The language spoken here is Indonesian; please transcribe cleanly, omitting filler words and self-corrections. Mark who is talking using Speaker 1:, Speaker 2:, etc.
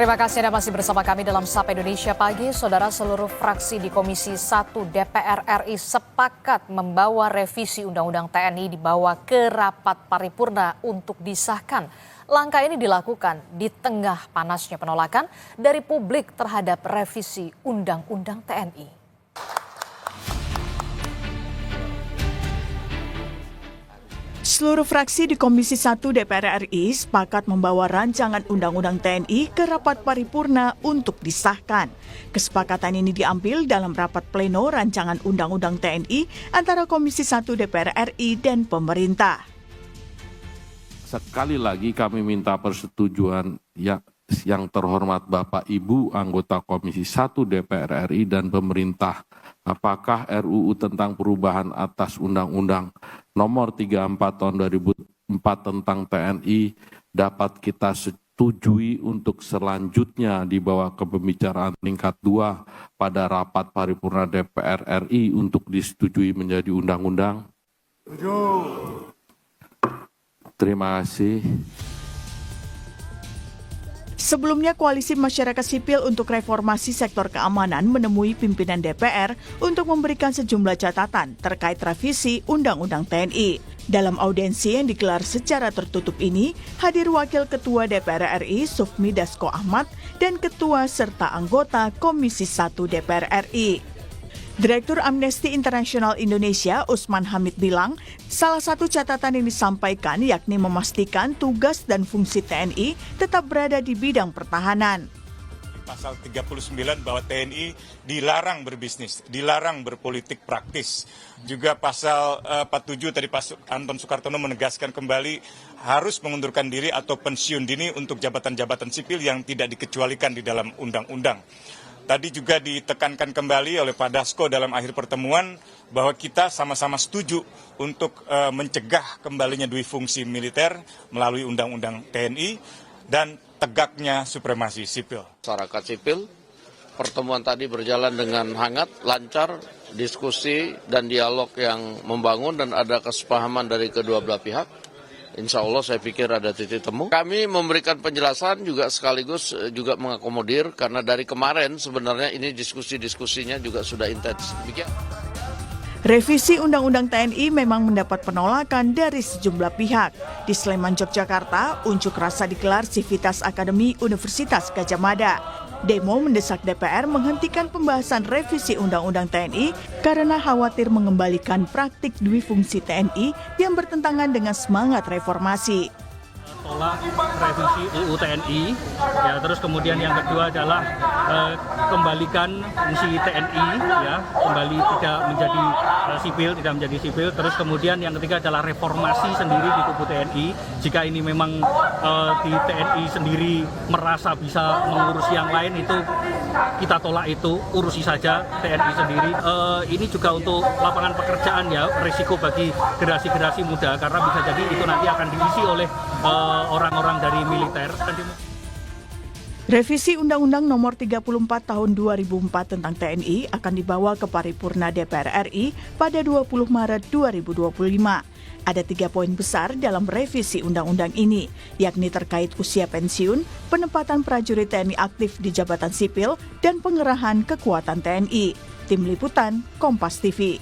Speaker 1: Terima kasih Anda masih bersama kami dalam Sapa Indonesia Pagi. Saudara, seluruh fraksi di Komisi 1 DPR RI sepakat membawa revisi Undang-Undang TNI dibawa ke rapat paripurna untuk disahkan. Langkah ini dilakukan di tengah panasnya penolakan dari publik terhadap revisi Undang-Undang TNI.
Speaker 2: Seluruh fraksi di Komisi 1 DPR RI sepakat membawa rancangan Undang-Undang TNI ke rapat paripurna untuk disahkan. Kesepakatan ini diambil dalam rapat pleno rancangan Undang-Undang TNI antara Komisi 1 DPR RI dan pemerintah.
Speaker 3: Sekali lagi kami minta persetujuan yang terhormat Bapak Ibu anggota Komisi 1 DPR RI dan pemerintah. Apakah RUU tentang perubahan atas Undang-Undang Nomor 34 Tahun 2004 tentang TNI dapat kita setujui untuk selanjutnya dibawa ke pembicaraan tingkat 2 pada rapat paripurna DPR RI untuk disetujui menjadi undang-undang? Terima kasih.
Speaker 2: Sebelumnya, Koalisi Masyarakat Sipil untuk Reformasi Sektor Keamanan menemui pimpinan DPR untuk memberikan sejumlah catatan terkait revisi Undang-Undang TNI. Dalam audiensi yang digelar secara tertutup ini, hadir Wakil Ketua DPR RI Sufmi Dasko Ahmad dan Ketua serta anggota Komisi 1 DPR RI. Direktur Amnesty International Indonesia Usman Hamid bilang, salah satu catatan yang disampaikan yakni memastikan tugas dan fungsi TNI tetap berada di bidang pertahanan.
Speaker 4: Pasal 39 bahwa TNI dilarang berbisnis, dilarang berpolitik praktis. Juga pasal 47 tadi Pak Anton Soekartono menegaskan kembali harus mengundurkan diri atau pensiun dini untuk jabatan-jabatan sipil yang tidak dikecualikan di dalam undang-undang. Tadi juga ditekankan kembali oleh Pak Dasko dalam akhir pertemuan bahwa kita sama-sama setuju untuk mencegah kembalinya dui fungsi militer melalui Undang-Undang TNI dan tegaknya supremasi sipil.
Speaker 5: Masyarakat sipil, pertemuan tadi berjalan dengan hangat, lancar, diskusi dan dialog yang membangun dan ada kesepahaman dari kedua belah pihak. Insya Allah saya pikir ada titik temu. Kami memberikan penjelasan juga sekaligus juga mengakomodir karena dari kemarin sebenarnya ini diskusi-diskusinya juga sudah intens.
Speaker 2: Revisi Undang-Undang TNI memang mendapat penolakan dari sejumlah pihak. Di Sleman, Yogyakarta, unjuk rasa digelar Civitas Akademi Universitas Gadjah Mada. Demo mendesak DPR menghentikan pembahasan revisi Undang-Undang TNI karena khawatir mengembalikan praktik dui fungsi TNI yang bertentangan dengan semangat reformasi.
Speaker 6: Tolak revisi UU TNI, ya, terus kemudian yang kedua adalah kembalikan fungsi TNI, ya, kembali tidak menjadi sipil, terus kemudian yang ketiga adalah reformasi sendiri di tubuh TNI. Jika ini memang di TNI sendiri merasa bisa mengurus yang lain, itu kita tolak, itu urusi saja TNI sendiri. Ini juga untuk lapangan pekerjaan, ya, risiko bagi generasi-generasi muda karena bisa jadi itu nanti akan diisi oleh orang-orang dari militer.
Speaker 2: Revisi Undang-Undang Nomor 34 Tahun 2004 tentang TNI akan dibawa ke paripurna DPR RI pada 20 Maret 2025. Ada 3 poin besar dalam revisi undang-undang ini, yakni terkait usia pensiun, penempatan prajurit TNI aktif di jabatan sipil, dan pengerahan kekuatan TNI. Tim Liputan, Kompas TV.